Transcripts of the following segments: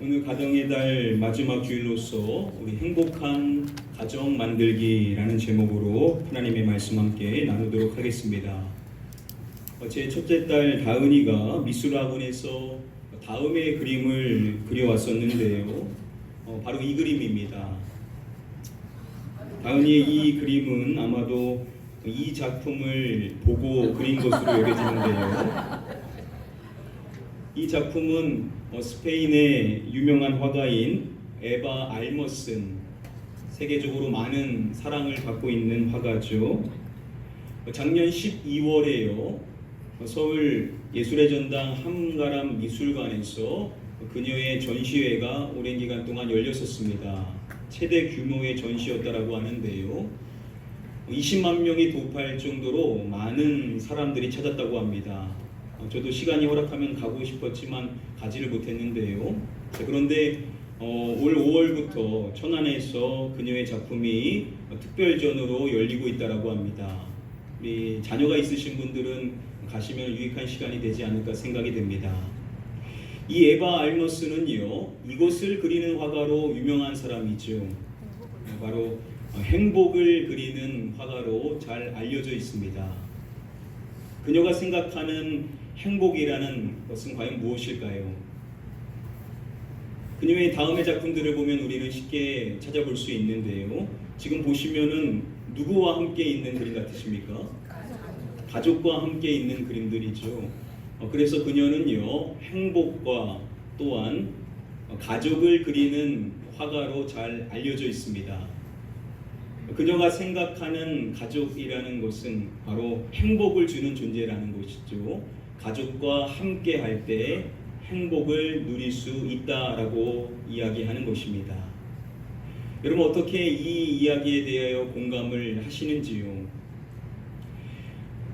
오늘 가정의 달 마지막 주일로서 우리 행복한 가정 만들기라는 제목으로 하나님의 말씀 함께 나누도록 하겠습니다. 제 첫째 딸 다은이가 미술학원에서 다음의 그림을 그려왔었는데요. 바로 이 그림입니다. 다은이의 이 그림은 아마도 이 작품을 보고 그린 것으로 여겨지는데요. 이 작품은 스페인의 유명한 화가인 에바 알머슨, 세계적으로 많은 사랑을 받고 있는 화가죠. 작년 12월에요. 서울 예술의 전당 한가람 미술관에서 그녀의 전시회가 오랜 기간 동안 열렸었습니다. 최대 규모의 전시였다라고 하는데요. 20만 명이 도파할 정도로 많은 사람들이 찾았다고 합니다. 저도 시간이 허락하면 가고 싶었지만 가지를 못했는데요. 그런데 올 5월부터 천안에서 그녀의 작품이 특별전으로 열리고 있다고 합니다. 우리 자녀가 있으신 분들은 가시면 유익한 시간이 되지 않을까 생각이 됩니다. 이 에바 알머스는요, 이것을 그리는 화가로 유명한 사람이죠. 바로 행복을 그리는 화가로 잘 알려져 있습니다. 그녀가 생각하는 행복이라는 것은 과연 무엇일까요? 그녀의 다음의 작품들을 보면 우리는 쉽게 찾아볼 수 있는데요. 지금 보시면은 누구와 함께 있는 그림 같으십니까? 가족과 함께 있는 그림들이죠. 그래서 그녀는요, 행복과 또한 가족을 그리는 화가로 잘 알려져 있습니다. 그녀가 생각하는 가족이라는 것은 바로 행복을 주는 존재라는 것이죠. 가족과 함께 할 때 행복을 누릴 수 있다라고 이야기하는 것입니다. 여러분, 어떻게 이 이야기에 대하여 공감을 하시는지요?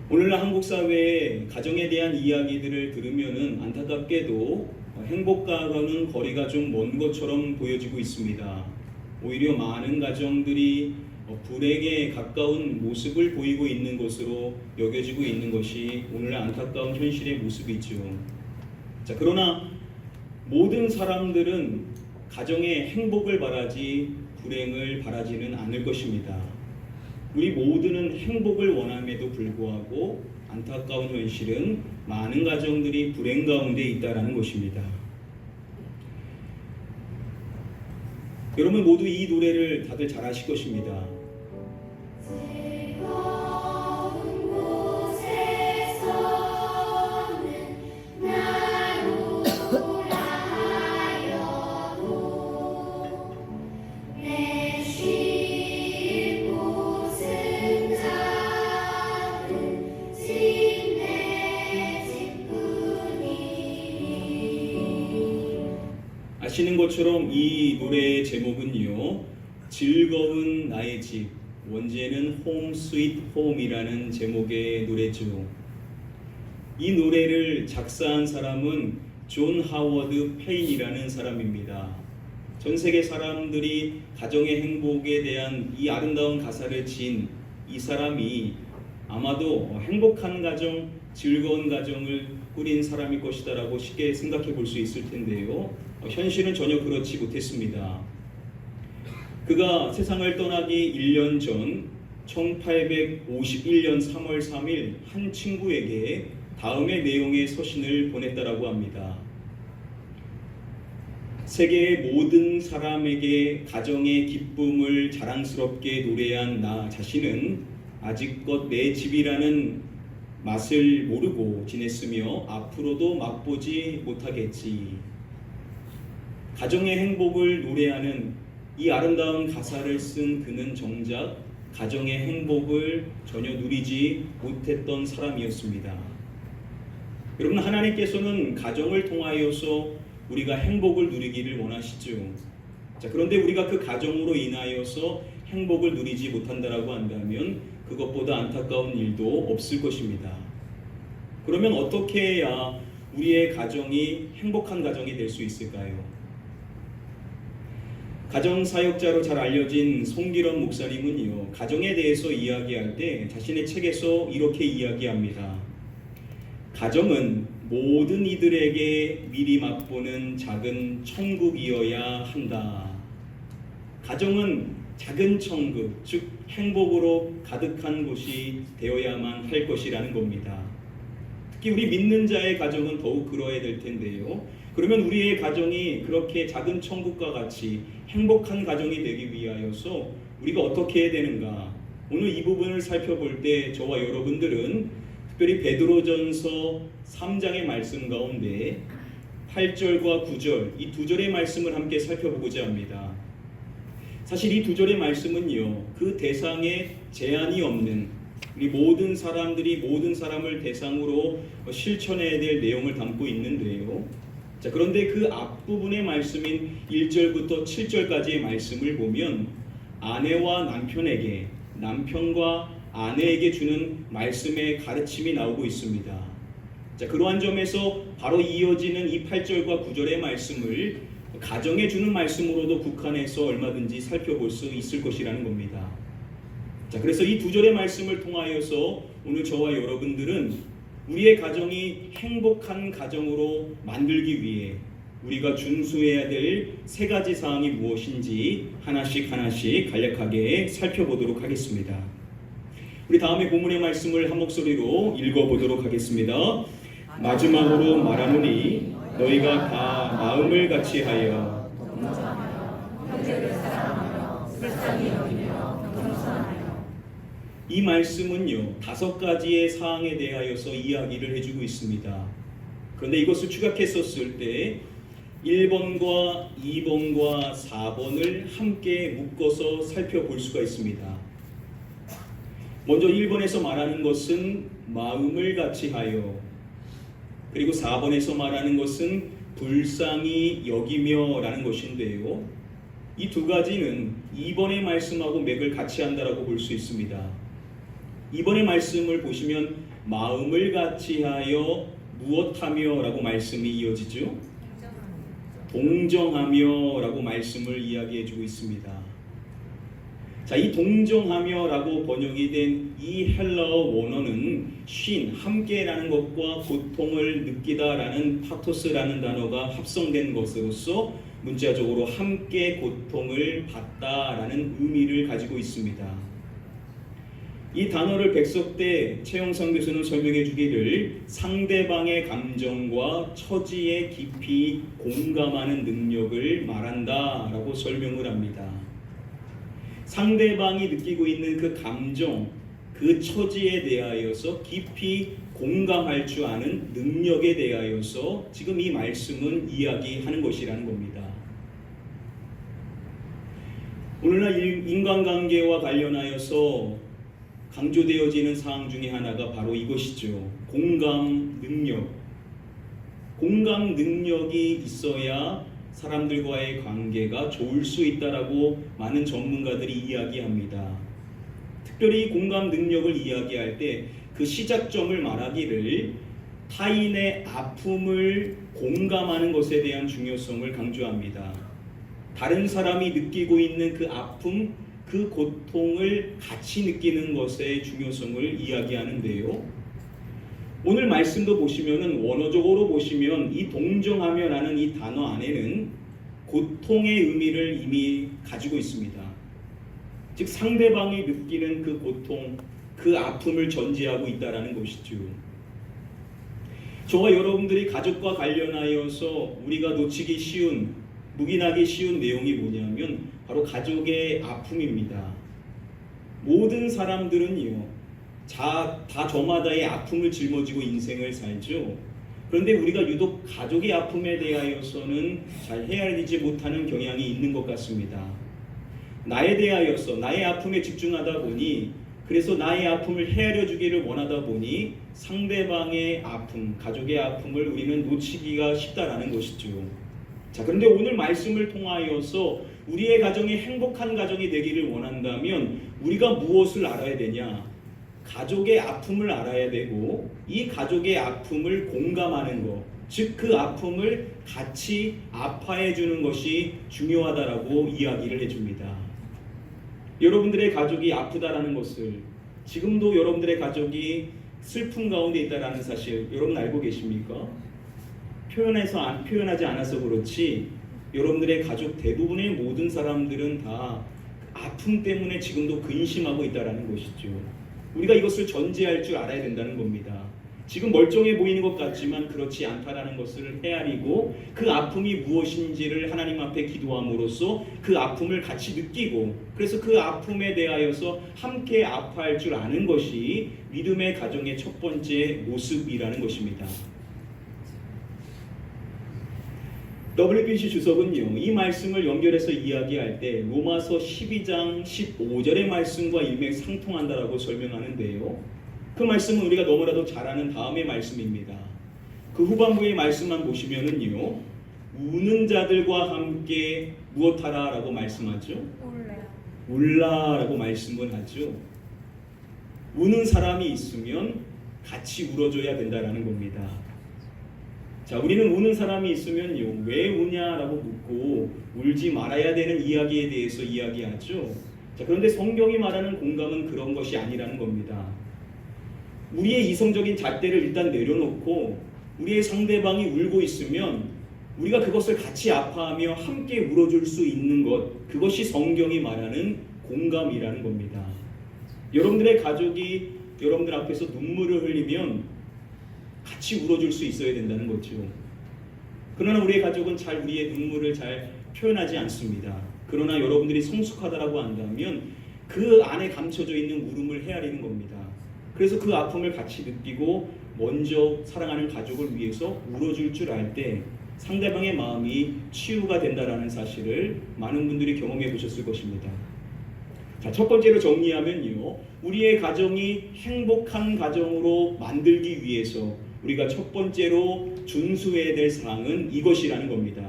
오늘날 한국 사회의 가정에 대한 이야기들을 들으면은 안타깝게도 행복과는 거리가 좀 먼 것처럼 보여지고 있습니다. 오히려 많은 가정들이 불행에 가까운 모습을 보이고 있는 것으로 여겨지고 있는 것이 오늘날 안타까운 현실의 모습이죠. 자, 그러나 모든 사람들은 가정의 행복을 바라지 불행을 바라지는 않을 것입니다. 우리 모두는 행복을 원함에도 불구하고 안타까운 현실은 많은 가정들이 불행 가운데 있다라는 것입니다. 여러분 모두 이 노래를 다들 잘 아실 것입니다. 아시는 것처럼 이 노래의 제목은요, 즐거운 나의 집, 원제는 홈 스윗 홈이라는 제목의 노래죠. 이 노래를 작사한 사람은 존 하워드 페인이라는 사람입니다. 전 세계 사람들이 가정의 행복에 대한 이 아름다운 가사를 지은 이 사람이 아마도 행복한 가정, 즐거운 가정을 꾸린 사람일 것이다라고 쉽게 생각해 볼 수 있을 텐데요. 현실은 전혀 그렇지 못했습니다. 그가 세상을 떠나기 1년 전 1851년 3월 3일 한 친구에게 다음의 내용의 서신을 보냈다라고 합니다. 세계의 모든 사람에게 가정의 기쁨을 자랑스럽게 노래한 나 자신은 아직껏 내 집이라는 맛을 모르고 지냈으며 앞으로도 맛보지 못하겠지. 가정의 행복을 노래하는 이 아름다운 가사를 쓴 그는 정작 가정의 행복을 전혀 누리지 못했던 사람이었습니다. 여러분, 하나님께서는 가정을 통하여서 우리가 행복을 누리기를 원하시죠. 자, 그런데 우리가 그 가정으로 인하여서 행복을 누리지 못한다라고 한다면 그것보다 안타까운 일도 없을 것입니다. 그러면 어떻게 해야 우리의 가정이 행복한 가정이 될 수 있을까요? 가정사역자로 잘 알려진 송기런 목사님은요, 가정에 대해서 이야기할 때 자신의 책에서 이렇게 이야기합니다. 가정은 모든 이들에게 미리 맛보는 작은 천국이어야 한다. 가정은 작은 천국, 즉 행복으로 가득한 곳이 되어야만 할 것이라는 겁니다. 특히 우리 믿는 자의 가정은 더욱 그러해야 될 텐데요. 그러면 우리의 가정이 그렇게 작은 천국과 같이 행복한 가정이 되기 위하여서 우리가 어떻게 해야 되는가? 오늘 이 부분을 살펴볼 때 저와 여러분들은 특별히 베드로전서 3장의 말씀 가운데 8절과 9절 이 두 절의 말씀을 함께 살펴보고자 합니다. 사실 이 두 절의 말씀은요, 그 대상에 제한이 없는 우리 모든 사람들이 모든 사람을 대상으로 실천해야 될 내용을 담고 있는데요. 자, 그런데 그 앞부분의 말씀인 1절부터 7절까지의 말씀을 보면 아내와 남편에게, 남편과 아내에게 주는 말씀의 가르침이 나오고 있습니다. 자, 그러한 점에서 바로 이어지는 이 8절과 9절의 말씀을 가정에 주는 말씀으로도 국한해서 얼마든지 살펴볼 수 있을 것이라는 겁니다. 자, 그래서 이 두 절의 말씀을 통하여서 오늘 저와 여러분들은 우리의 가정이 행복한 가정으로 만들기 위해 우리가 준수해야 될 세 가지 사항이 무엇인지 하나씩 간략하게 살펴보도록 하겠습니다. 우리 다음에 본문의 말씀을 한 목소리로 읽어보도록 하겠습니다. 마지막으로 말하노니 너희가 다 마음을 같이하여 형제를 사랑하며 불쌍히 여기며 겸손하여. 이 말씀은요, 5가지의 사항에 대하여서 이야기를 해주고 있습니다. 그런데 이것을 추격했었을 때 1번과 2번과 4번을 함께 묶어서 살펴볼 수가 있습니다. 먼저 1번에서 말하는 것은 마음을 같이하여, 그리고 4번에서 말하는 것은 불쌍히 여기며 라는 것인데요, 이 두 가지는 2번의 말씀하고 맥을 같이 한다라고 볼 수 있습니다. 2번의 말씀을 보시면 마음을 같이하여 무엇하며 라고 말씀이 이어지죠. 동정하며 라고 말씀을 이야기해주고 있습니다. 자, 이 동정하며 라고 번역이 된 이 헬라어 원어는 쉰, 함께라는 것과 고통을 느끼다 라는 파토스라는 단어가 합성된 것으로서 문자적으로 함께 고통을 받다 라는 의미를 가지고 있습니다. 이 단어를 백석 때 최영상 교수는 설명해 주기를 상대방의 감정과 처지에 깊이 공감하는 능력을 말한다 라고 설명을 합니다. 상대방이 느끼고 있는 그 감정, 그 처지에 대하여서 깊이 공감할 줄 아는 능력에 대하여서 지금 이 말씀은 이야기하는 것이라는 겁니다. 오늘날 인간관계와 관련하여서 강조되어지는 사항 중에 하나가 바로 이것이죠. 공감 능력. 공감 능력이 있어야 사람들과의 관계가 좋을 수 있다라고 많은 전문가들이 이야기합니다. 특별히 공감 능력을 이야기할 때 그 시작점을 말하기를 타인의 아픔을 공감하는 것에 대한 중요성을 강조합니다. 다른 사람이 느끼고 있는 그 아픔, 그 고통을 같이 느끼는 것의 중요성을 이야기하는데요. 오늘 말씀도 보시면은 원어적으로 보시면 이 동정하며라는 이 단어 안에는 고통의 의미를 이미 가지고 있습니다. 즉 상대방이 느끼는 그 고통, 그 아픔을 전제하고 있다라는 것이죠. 저와 여러분들이 가족과 관련하여서 우리가 놓치기 쉬운, 묵인하기 쉬운 내용이 뭐냐면 바로 가족의 아픔입니다. 모든 사람들은요, 다 저마다의 아픔을 짊어지고 인생을 살죠. 그런데 우리가 유독 가족의 아픔에 대하여서는 잘 헤아리지 못하는 경향이 있는 것 같습니다. 나에 대하여서 나의 아픔에 집중하다 보니, 그래서 나의 아픔을 헤아려 주기를 원하다 보니 상대방의 아픔, 가족의 아픔을 우리는 놓치기가 쉽다라는 것이죠. 자, 그런데 오늘 말씀을 통하여서 우리의 가정이 행복한 가정이 되기를 원한다면 우리가 무엇을 알아야 되냐? 가족의 아픔을 알아야 되고, 이 가족의 아픔을 공감하는 것, 즉 그 아픔을 같이 아파해 주는 것이 중요하다라고 이야기를 해줍니다. 여러분들의 가족이 아프다라는 것을, 지금도 여러분들의 가족이 슬픔 가운데 있다라는 사실 여러분 알고 계십니까? 표현하지 않아서 그렇지 여러분들의 가족 대부분의 모든 사람들은 다 아픔 때문에 지금도 근심하고 있다라는 것이죠. 우리가 이것을 전제할 줄 알아야 된다는 겁니다. 지금 멀쩡해 보이는 것 같지만 그렇지 않다라는 것을 헤아리고 그 아픔이 무엇인지를 하나님 앞에 기도함으로써 그 아픔을 같이 느끼고 그래서 그 아픔에 대하여서 함께 아파할 줄 아는 것이 믿음의 가정의 첫 번째 모습이라는 것입니다. WBC 주석은요, 이 말씀을 연결해서 이야기할 때 로마서 12장 15절의 말씀과 일맥상통한다라고 설명하는데요. 그 말씀은 우리가 너무나도 잘 아는 다음의 말씀입니다. 그 후반부의 말씀만 보시면은요, 우는 자들과 함께 무엇하라 라고 말씀하죠? 울라라고 말씀을 하죠. 우는 사람이 있으면 같이 울어줘야 된다라는 겁니다. 자, 우리는 우는 사람이 있으면요, 왜 우냐라고 묻고 울지 말아야 되는 이야기에 대해서 이야기하죠. 자, 그런데 성경이 말하는 공감은 그런 것이 아니라는 겁니다. 우리의 이성적인 잣대를 일단 내려놓고 우리의 상대방이 울고 있으면 우리가 그것을 같이 아파하며 함께 울어줄 수 있는 것, 그것이 성경이 말하는 공감이라는 겁니다. 여러분들의 가족이 여러분들 앞에서 눈물을 흘리면 같이 울어줄 수 있어야 된다는 거죠. 그러나 우리의 가족은 잘 우리의 눈물을 잘 표현하지 않습니다. 그러나 여러분들이 성숙하다라고 한다면 그 안에 감춰져 있는 울음을 헤아리는 겁니다. 그래서 그 아픔을 같이 느끼고 먼저 사랑하는 가족을 위해서 울어줄 줄 알 때 상대방의 마음이 치유가 된다라는 사실을 많은 분들이 경험해 보셨을 것입니다. 자, 첫 번째로 정리하면요, 우리의 가정이 행복한 가정으로 만들기 위해서 우리가 첫 번째로 준수해야 될 사항은 이것이라는 겁니다.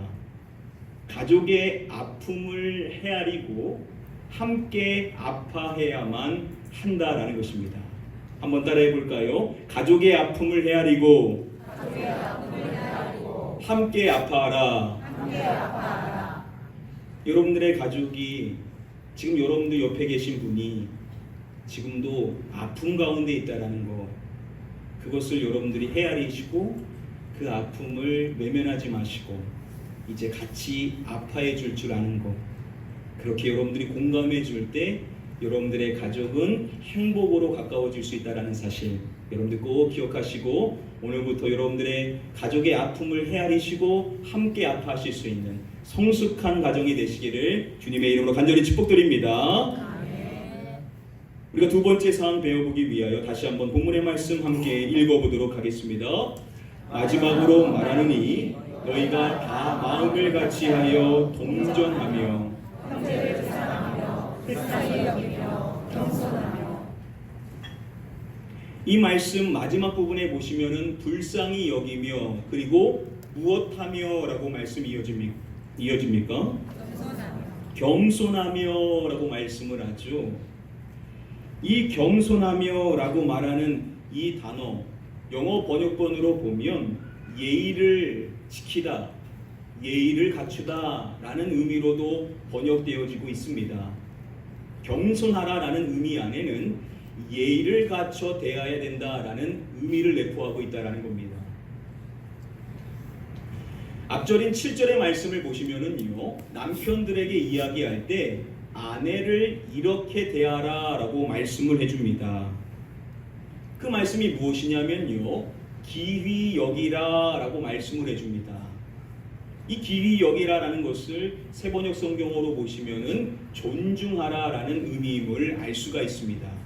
가족의 아픔을 헤아리고 함께 아파해야만 한다라는 것입니다. 한번 따라해 볼까요? 가족의 아픔을 헤아리고 함께 아파하라. 여러분들의 가족이 지금 여러분들 옆에 계신 분이 지금도 아픔 가운데 있다라는 것, 그것을 여러분들이 헤아리시고 그 아픔을 외면하지 마시고 이제 같이 아파해 줄 아는 것, 그렇게 여러분들이 공감해 줄 때 여러분들의 가족은 행복으로 가까워질 수 있다는 사실 여러분들 꼭 기억하시고 오늘부터 여러분들의 가족의 아픔을 헤아리시고 함께 아파하실 수 있는 성숙한 가정이 되시기를 주님의 이름으로 간절히 축복드립니다. 우리가 두 번째 사항 배워보기 위하여 다시 한번 본문의 말씀 함께 읽어보도록 하겠습니다. 마지막으로 말하느니 너희가 다 마음을 같이하여 동정하며 형제를 사랑하며 불쌍히 여기며 겸손하며. 이 말씀 마지막 부분에 보시면은 불쌍히 여기며 그리고 무엇하며 라고 말씀이 이어집니까? 겸손하며 라고 말씀을 하죠. 이 겸손하며 라고 말하는 이 단어 영어 번역본으로 보면 예의를 지키다, 예의를 갖추다 라는 의미로도 번역되어지고 있습니다. 겸손하라 라는 의미 안에는 예의를 갖춰 대해야 된다 라는 의미를 내포하고 있다는 겁니다. 앞절인 7절의 말씀을 보시면은요, 남편들에게 이야기할 때 아내를 이렇게 대하라 라고 말씀을 해줍니다. 그 말씀이 무엇이냐면요, 기휘 여기라 라고 말씀을 해줍니다. 이 기휘 여기라 라는 것을 세번역 성경으로 보시면은 존중하라 라는 의미임을 알 수가 있습니다.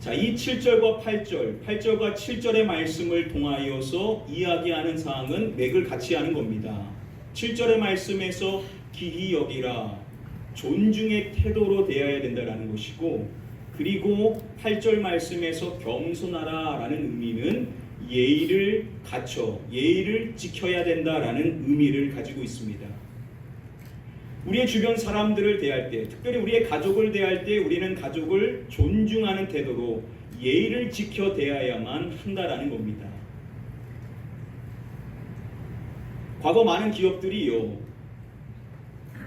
자, 이 7절과 8절과 7절의 말씀을 통하여서 이야기하는 사항은 맥을 같이 하는 겁니다. 7절의 말씀에서 기히 여기라, 존중의 태도로 대해야 된다는 것이고, 그리고 8절 말씀에서 겸손하라 라는 의미는 예의를 갖춰, 예의를 지켜야 된다라는 의미를 가지고 있습니다. 우리의 주변 사람들을 대할 때, 특별히 우리의 가족을 대할 때 우리는 가족을 존중하는 태도로 예의를 지켜 대해야만 한다라는 겁니다. 과거 많은 기업들이요,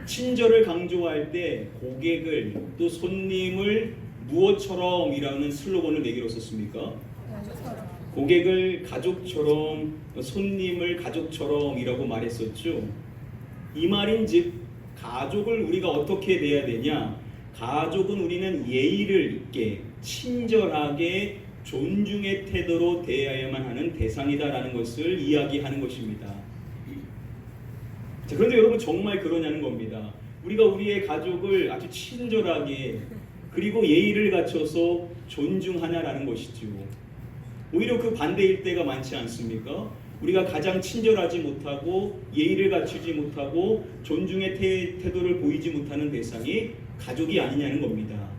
친절을 강조할 때 고객을 또 손님을 무엇처럼이라는 슬로건을 내기로 썼습니까? 고객을 가족처럼, 손님을 가족처럼이라고 말했었죠. 이 말인즉 가족을 우리가 어떻게 대해야 되냐? 가족은 우리는 예의를 있게 친절하게 존중의 태도로 대해야만 하는 대상이다라는 것을 이야기하는 것입니다. 자, 그런데 여러분 정말 그러냐는 겁니다. 우리가 우리의 가족을 아주 친절하게 그리고 예의를 갖춰서 존중하냐라는 것이죠. 오히려 그 반대일 때가 많지 않습니까? 우리가 가장 친절하지 못하고 예의를 갖추지 못하고 존중의 태도를 보이지 못하는 대상이 가족이 아니냐는 겁니다.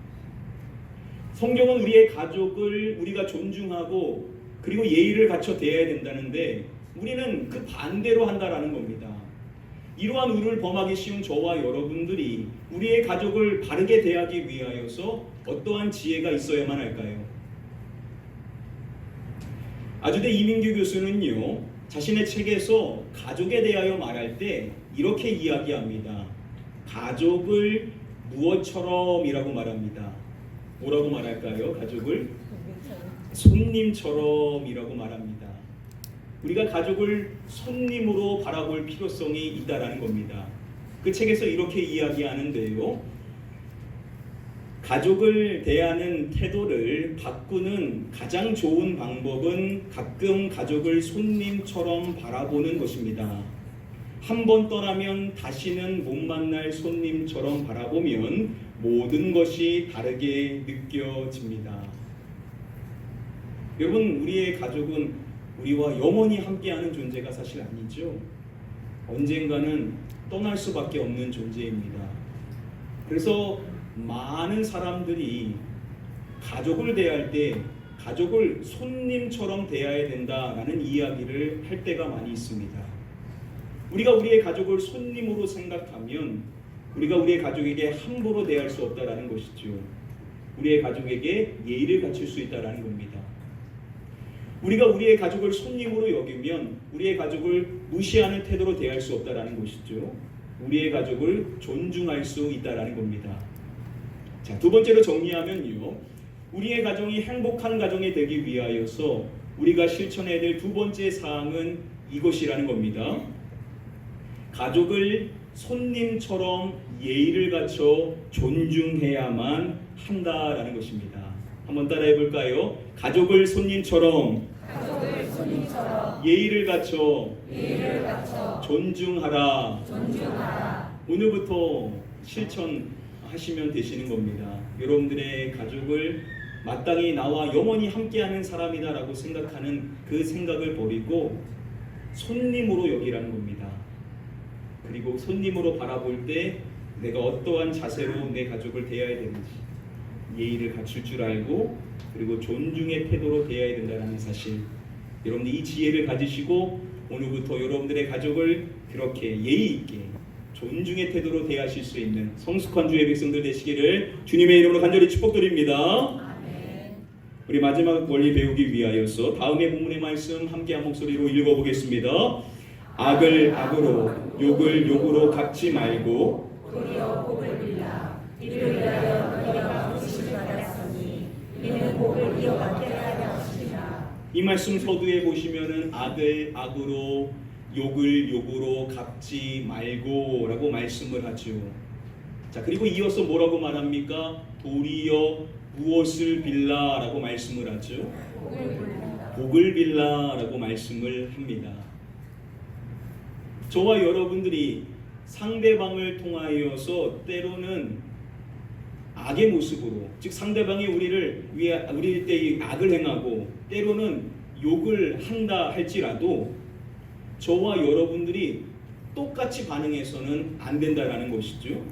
성경은 우리의 가족을 우리가 존중하고 그리고 예의를 갖춰 대해야 된다는데 우리는 그 반대로 한다라는 겁니다. 이러한 의를 범하기 쉬운 저와 여러분들이 우리의 가족을 바르게 대하기 위하여서 어떠한 지혜가 있어야만 할까요? 아주대 이민규 교수는요, 자신의 책에서 가족에 대하여 말할 때 이렇게 이야기합니다. 가족을 무엇처럼이라고 말합니다. 뭐라고 말할까요? 가족을 손님처럼이라고 말합니다. 우리가 가족을 손님으로 바라볼 필요성이 있다라는 겁니다. 그 책에서 이렇게 이야기하는데요. 가족을 대하는 태도를 바꾸는 가장 좋은 방법은 가끔 가족을 손님처럼 바라보는 것입니다. 한 번 떠나면 다시는 못 만날 손님처럼 바라보면 모든 것이 다르게 느껴집니다. 여러분, 우리의 가족은 우리와 영원히 함께하는 존재가 사실 아니죠. 언젠가는 떠날 수밖에 없는 존재입니다. 그래서 많은 사람들이 가족을 대할 때 가족을 손님처럼 대해야 된다라는 이야기를 할 때가 많이 있습니다. 우리가 우리의 가족을 손님으로 생각하면 우리가 우리의 가족에게 함부로 대할 수 없다라는 것이죠. 우리의 가족에게 예의를 갖출 수 있다라는 겁니다. 우리가 우리의 가족을 손님으로 여기면 우리의 가족을 무시하는 태도로 대할 수 없다라는 것이죠. 우리의 가족을 존중할 수 있다라는 겁니다. 자, 두 번째로 정리하면요. 우리의 가정이 행복한 가정이 되기 위하여서 우리가 실천해야 될 두 번째 사항은 이것이라는 겁니다. 가족을 손님처럼 예의를 갖춰 존중해야만 한다라는 것입니다. 한번 따라해 볼까요? 가족을 손님처럼 예의를 갖춰 존중하라. 오늘부터 실천하시면 되시는 겁니다. 여러분들의 가족을 마땅히 나와 영원히 함께하는 사람이다라고 생각하는 그 생각을 버리고 손님으로 여기라는 겁니다. 그리고 손님으로 바라볼 때 내가 어떠한 자세로 내 가족을 대해야 되는지 예의를 갖출 줄 알고 그리고 존중의 태도로 대해야 된다는 사실, 여러분들이 이 지혜를 가지시고 오늘부터 여러분들의 가족을 그렇게 예의 있게 존중의 태도로 대하실 수 있는 성숙한 주의 백성들 되시기를 주님의 이름으로 간절히 축복드립니다. 우리 마지막 원리 배우기 위하여서 다음의 본문의 말씀 함께 한 목소리로 읽어보겠습니다. 악을 악으로 욕을 욕으로 갚지 말고 도리어 복을 빌라 이를 위하여 너희가 부르심을 받았으니 이는 복을 이어받게 하려 하시리라. 이 말씀 서두에 보시면은 악을 악으로 욕을 욕으로 갚지 말고 라고 말씀을 하죠. 자, 그리고 이어서 뭐라고 말합니까? 도리어 무엇을 빌라 라고 말씀을 하죠. 복을 빌라 라고 말씀을 합니다. 저와 여러분들이 상대방을 통하여서 때로는 악의 모습으로, 즉 상대방이 우리 때 악을 행하고 때로는 욕을 한다 할지라도 저와 여러분들이 똑같이 반응해서는 안 된다라는 것이죠.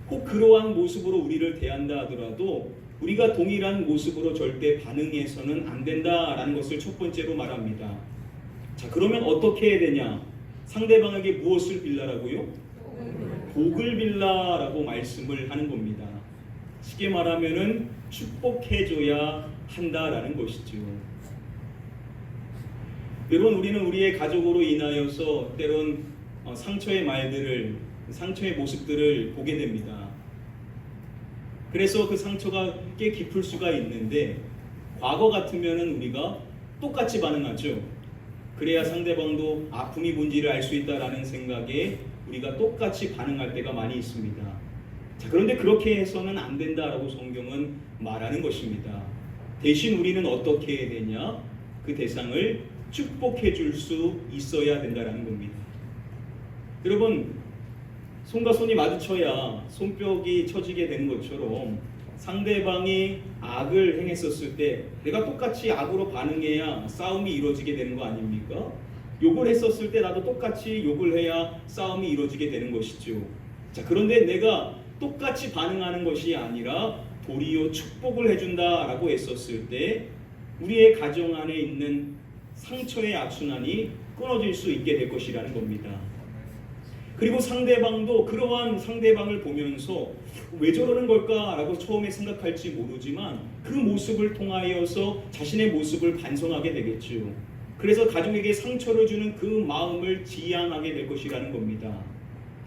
꼭 그러한 모습으로 우리를 대한다 하더라도 우리가 동일한 모습으로 절대 반응해서는 안 된다라는 것을 첫 번째로 말합니다. 자, 그러면 어떻게 해야 되냐? 상대방에게 무엇을 빌라라고요? 복을 빌라라고 말씀을 하는 겁니다. 쉽게 말하면은 축복해줘야 한다라는 것이죠. 여러분, 우리는 우리의 가족으로 인하여서 때론 상처의 말들을, 상처의 모습들을 보게 됩니다. 그래서 그 상처가 꽤 깊을 수가 있는데 과거 같으면은 우리가 똑같이 반응하죠. 그래야 상대방도 아픔이 뭔지를 알 수 있다라는 생각에 우리가 똑같이 반응할 때가 많이 있습니다. 자, 그런데 그렇게 해서는 안 된다라고 성경은 말하는 것입니다. 대신 우리는 어떻게 해야 되냐? 그 대상을 축복해 줄 수 있어야 된다라는 겁니다. 여러분, 손과 손이 마주쳐야 손뼉이 쳐지게 되는 것처럼 상대방이 악을 행했었을 때 내가 똑같이 악으로 반응해야 싸움이 이루어지게 되는 거 아닙니까? 욕을 했었을 때 나도 똑같이 욕을 해야 싸움이 이루어지게 되는 것이죠. 자, 그런데 내가 똑같이 반응하는 것이 아니라 도리어 축복을 해준다라고 했었을 때 우리의 가정 안에 있는 상처의 악순환이 끊어질 수 있게 될 것이라는 겁니다. 그리고 상대방도 그러한 상대방을 보면서 왜 저러는 걸까라고 처음에 생각할지 모르지만 그 모습을 통하여서 자신의 모습을 반성하게 되겠죠. 그래서 가족에게 상처를 주는 그 마음을 지양하게 될 것이라는 겁니다.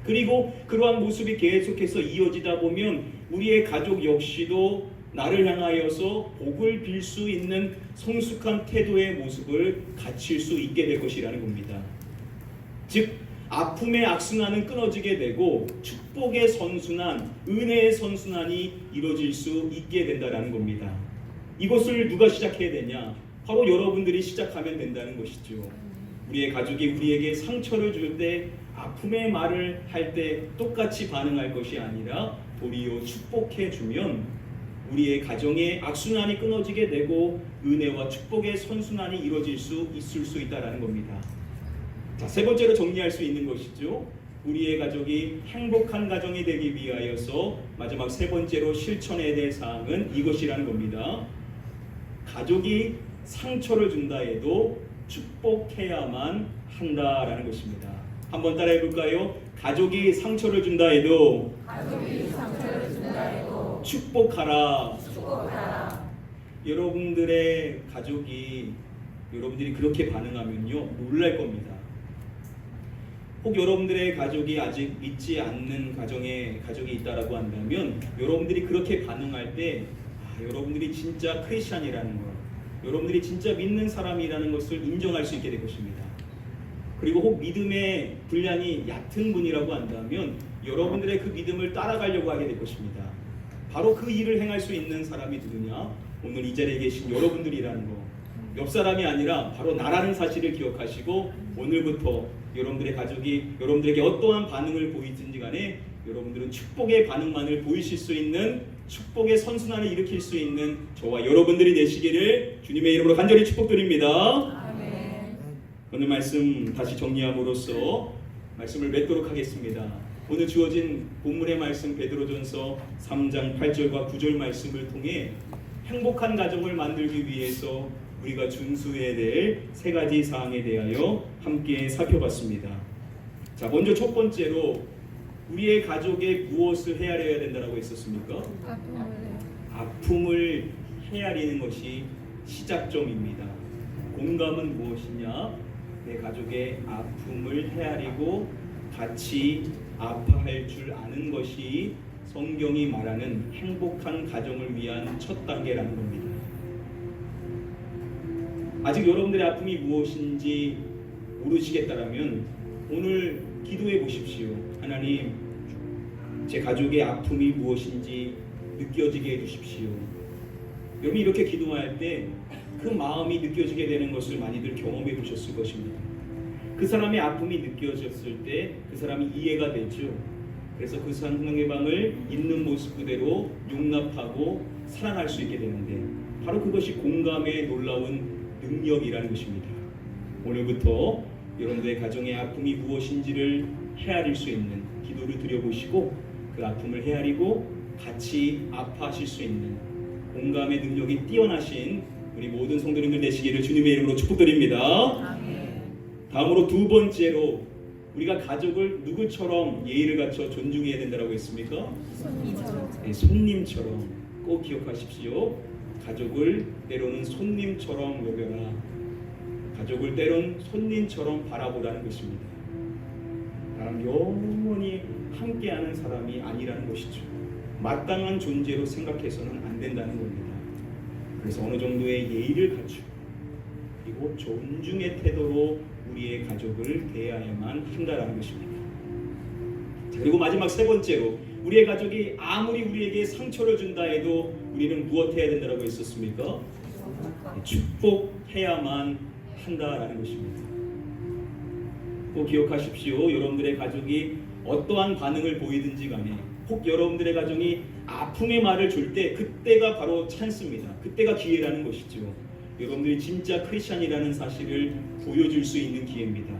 그리고 그러한 모습이 계속해서 이어지다 보면 우리의 가족 역시도 나를 향하여서 복을 빌 수 있는 성숙한 태도의 모습을 갖출 수 있게 될 것이라는 겁니다. 즉 아픔의 악순환은 끊어지게 되고 축복의 선순환, 은혜의 선순환이 이루어질 수 있게 된다는 겁니다. 이것을 누가 시작해야 되냐? 바로 여러분들이 시작하면 된다는 것이죠. 우리의 가족이 우리에게 상처를 줄 때, 아픔의 말을 할 때 똑같이 반응할 것이 아니라 도리어 축복해 주면 우리의 가정의 악순환이 끊어지게 되고 은혜와 축복의 선순환이 이루어질 수 있을 수 있다는 겁니다. 자, 세 번째로 정리할 수 있는 것이죠. 우리의 가족이 행복한 가정이 되기 위하여서 마지막 세 번째로 실천해야 될 사항은 이것이라는 겁니다. 가족이 상처를 준다 해도 축복해야만 한다라는 것입니다. 한번 따라해 볼까요? 가족이 상처를 준다 해도 축복하라. 여러분들의 가족이 여러분들이 그렇게 반응하면요 놀랄 겁니다. 혹 여러분들의 가족이 아직 믿지 않는 가족이 있다라고 한다면 여러분들이 그렇게 반응할 때 여러분들이 진짜 크리스찬이라는 것, 여러분들이 진짜 믿는 사람이라는 것을 인정할 수 있게 될 것입니다. 그리고 혹 믿음의 분량이 얕은 분이라고 한다면 여러분들의 그 믿음을 따라가려고 하게 될 것입니다. 바로 그 일을 행할 수 있는 사람이 누구냐? 오늘 이 자리에 계신 여러분들이라는 거. 옆 사람이 아니라 바로 나라는 사실을 기억하시고 오늘부터 여러분들의 가족이 여러분들에게 어떠한 반응을 보이든지 간에 여러분들은 축복의 반응만을 보이실 수 있는 축복의 선순환을 일으킬 수 있는 저와 여러분들이 되시기를 주님의 이름으로 간절히 축복드립니다. 아멘. 오늘 말씀 다시 정리함으로써 말씀을 맺도록 하겠습니다. 오늘 주어진 본문의 말씀 베드로전서 3장 8절과 9절 말씀을 통해 행복한 가정을 만들기 위해서 우리가 준수해야 될 세 가지 사항에 대하여 함께 살펴봤습니다. 자, 먼저 첫 번째로 우리의 가족에 무엇을 헤아려야 된다고 했었습니까? 아픔을 헤아리는 것이 시작점입니다. 공감은 무엇이냐? 내 가족의 아픔을 헤아리고 같이 아파할 줄 아는 것이 성경이 말하는 행복한 가정을 위한 첫 단계라는 겁니다. 아직 여러분들의 아픔이 무엇인지 모르시겠다라면 오늘 기도해 보십시오. 하나님, 제 가족의 아픔이 무엇인지 느껴지게 해주십시오. 여러분이 이렇게 기도할 때 그 마음이 느껴지게 되는 것을 많이들 경험해 보셨을 것입니다. 그 사람의 아픔이 느껴졌을 때 그 사람이 이해가 되죠. 그래서 그 상대방을 있는 모습 그대로 용납하고 사랑할 수 있게 되는데 바로 그것이 공감의 놀라운 능력이라는 것입니다. 오늘부터 여러분들의 가정의 아픔이 무엇인지를 헤아릴 수 있는 기도를 드려보시고 그 아픔을 헤아리고 같이 아파하실 수 있는 공감의 능력이 뛰어나신 우리 모든 성도님들 되시기를 주님의 이름으로 축복드립니다. 아멘. 다음으로 두 번째로 우리가 가족을 누구처럼 예의를 갖춰 존중해야 된다고 했습니까? 손님처럼. 네, 손님처럼 꼭 기억하십시오. 가족을 때로는 손님처럼 여겨라. 가족을 때론 손님처럼 바라보라는 것입니다. 나랑 영원히 함께하는 사람이 아니라는 것이죠. 마땅한 존재로 생각해서는 안 된다는 겁니다. 그래서 어느 정도의 예의를 갖추고 그리고 존중의 태도로 우리의 가족을 대해야만 한다라는 것입니다. 자, 그리고 마지막 세 번째로 우리의 가족이 아무리 우리에게 상처를 준다 해도 우리는 무엇 해야 된다고 했었습니까? 축복해야만 한다라는 것입니다. 꼭 기억하십시오. 여러분들의 가족이 어떠한 반응을 보이든지 간에 혹 여러분들의 가정이 아픔의 말을 줄 때 그때가 바로 찬스입니다. 그때가 기회라는 것이죠. 여러분들이 진짜 크리스찬이라는 사실을 보여줄 수 있는 기회입니다.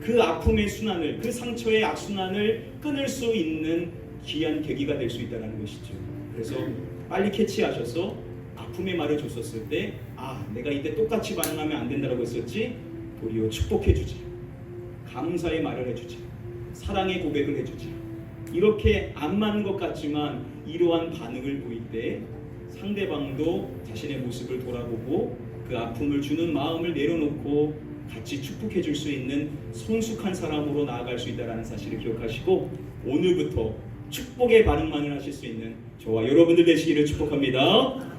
그 아픔의 순환을, 그 상처의 악순환을 끊을 수 있는 귀한 계기가 될 수 있다는 것이죠. 그래서 빨리 캐치하셔서 아픔의 말을 줬었을 때 내가 이때 똑같이 반응하면 안 된다고 했었지? 도리어 축복해주지, 감사의 말을 해주지, 사랑의 고백을 해주지. 이렇게 안 맞는 것 같지만 이러한 반응을 보일 때 상대방도 자신의 모습을 돌아보고 그 아픔을 주는 마음을 내려놓고 같이 축복해 줄 수 있는 성숙한 사람으로 나아갈 수 있다는 사실을 기억하시고 오늘부터 축복의 반응만을 하실 수 있는 저와 여러분들 되시기를 축복합니다.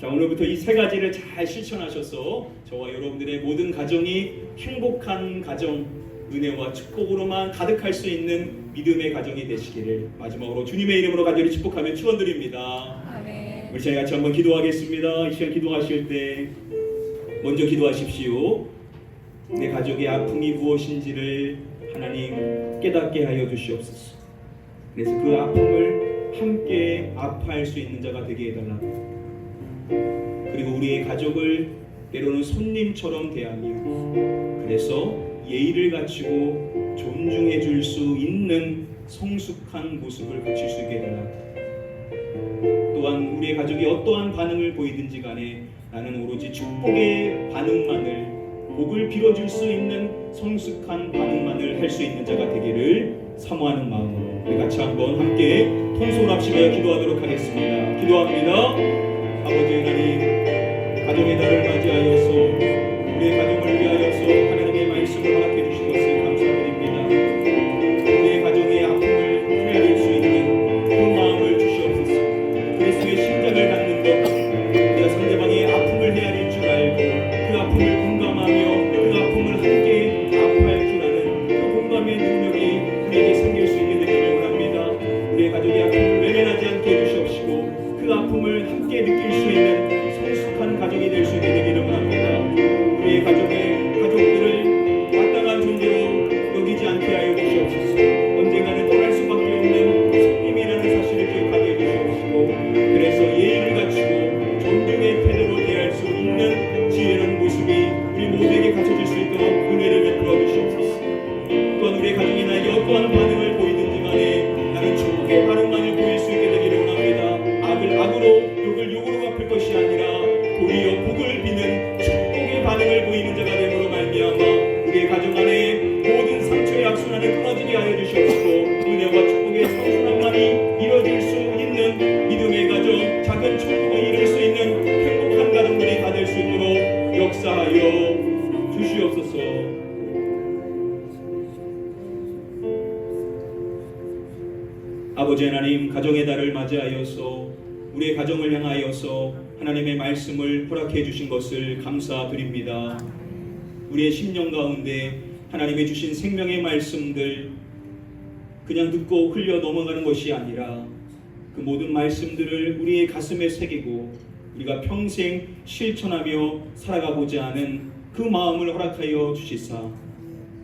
자, 오늘부터 이 세 가지를 잘 실천하셔서 저와 여러분들의 모든 가정이 행복한 가정, 은혜와 축복으로만 가득할 수 있는 믿음의 가정이 되시기를 마지막으로 주님의 이름으로 간절히 축복하며 축원드립니다. 아멘. 우리 저희 같이 한번 기도하겠습니다. 이 시간 기도하실 때 먼저 기도하십시오. 내 가족의 아픔이 무엇인지를 하나님 깨닫게 하여 주시옵소서. 그래서 그 아픔을 함께 아파할 수 있는 자가 되게 해달라고. 그리고 우리의 가족을 때로는 손님처럼 대하며 그래서 예의를 갖추고 존중해 줄 수 있는 성숙한 모습을 갖출 수 있게 해달라고. 또한 우리의 가족이 어떠한 반응을 보이든지 간에 나는 오로지 축복의 반응만을, 복을 빌어줄 수 있는 성숙한 반응만을 할 수 있는 자가 되기를 사모하는 마음으로 우리 같이 한번 함께 통솔합시며 기도하도록 하겠습니다. 기도합니다. 아버지 하나님, 가정의 날을 맞이하여서 우리의 가정을 위하여서 하나님의 말씀을 허락해 주신 것을 감사드립니다. 우리의 가정의 아픔을 헤아릴 수 있는 그 마음을 주시옵소서. 그리스도의 심장을 갖는 것, 우리가 상대방의 아픔을 헤아릴 줄 알고 그 아픔을 공감하며 그 아픔을 함께 아파할 줄 아는 그 공감의 능력이 우리에게 생길 수 있게 되기를 원합니다. 우리의 가족의 아픔을 외면하지 않게 해주시옵시고 그 아픔을 함께 느낄 수 있는 성숙한 가정이 될 수 있게 되기를 원합니다. 우리의 가족들을 마땅한 존재로 여기지 않게 하여 주시옵소서. 언젠가는 떠날 수밖에 없는 손님이라는 사실을 기억하게 해주시옵시고 그래서 예의를 갖추고 존중의 태도로 대할 수 있는 지혜로운 모습이 우리 모두에게 갖춰질 수 있도록 은혜를 베풀어 주시옵소서. 또한 우리의 가족이 나에게 어떠한 반응을 보이든지 간에 나는 축복의 반응만을 보일 수 있게 되기를 원합니다. 악을 악으로, 욕을 욕으로 갚을 것이 아니라 도리어 복을 비는 축복의 반응을 보이는 자가 됨으로 말미암아 우리의 가정 안에 모든 상처의 악순환을 끊어지게 하여 주시옵시고 은혜와 축복의 성순환만이 이루어질 수 있는 믿음의 가정, 작은 천국을 이룰 수 있는 행복한 가정들이 다 될 수 있도록 역사하여 주시옵소서. 아버지 하나님, 가정의 달을 맞이하여서 우리의 가정을 향하여서 하나님의 말씀을 허락해 주신 것을 감사드립니다. 우리의 심령 가운데 하나님의 주신 생명의 말씀들 그냥 듣고 흘려 넘어가는 것이 아니라 그 모든 말씀들을 우리의 가슴에 새기고 우리가 평생 실천하며 살아가고자 하는 그 마음을 허락하여 주시사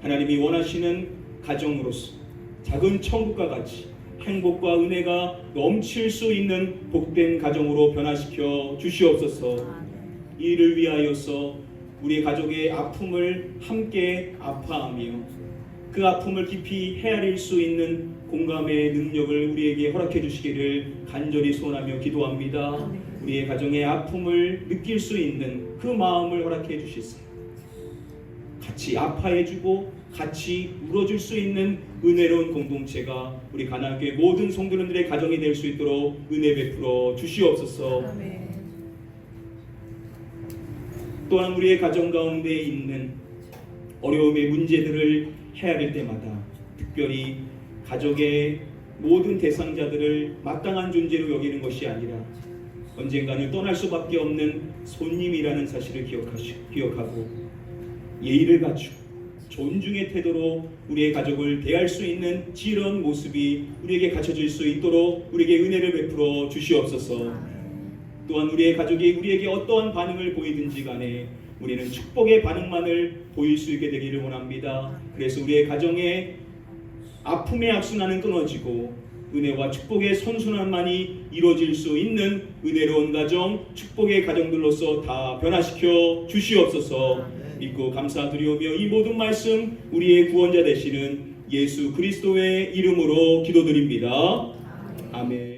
하나님이 원하시는 가정으로서 작은 천국과 같이 행복과 은혜가 넘칠 수 있는 복된 가정으로 변화시켜 주시옵소서. 이 일을 위하여서 우리 가족의 아픔을 함께 아파하며 그 아픔을 깊이 헤아릴 수 있는 공감의 능력을 우리에게 허락해 주시기를 간절히 소원하며 기도합니다. 우리의 가정의 아픔을 느낄 수 있는 그 마음을 허락해 주시사 같이 아파해주고 같이 울어줄 수 있는 은혜로운 공동체가 우리 가나안교회 모든 성도님들의 가정이 될 수 있도록 은혜 베풀어 주시옵소서. 아멘. 또한 우리의 가정 가운데 있는 어려움의 문제들을 헤아릴 때마다 특별히 가족의 모든 대상자들을 마땅한 존재로 여기는 것이 아니라 언젠가는 떠날 수밖에 없는 손님이라는 사실을 기억하고 예의를 갖추고 존중의 태도로 우리의 가족을 대할 수 있는 지혜로운 모습이 우리에게 갖춰질 수 있도록 우리에게 은혜를 베풀어 주시옵소서. 또한 우리의 가족이 우리에게 어떠한 반응을 보이든지 간에 우리는 축복의 반응만을 보일 수 있게 되기를 원합니다. 그래서 우리의 가정에 아픔의 악순환은 끊어지고 은혜와 축복의 선순환만이 이루어질 수 있는 은혜로운 가정, 축복의 가정들로서 다 변화시켜 주시옵소서. 믿고 감사드리오며 이 모든 말씀 우리의 구원자 되시는 예수 그리스도의 이름으로 기도드립니다. 아멘.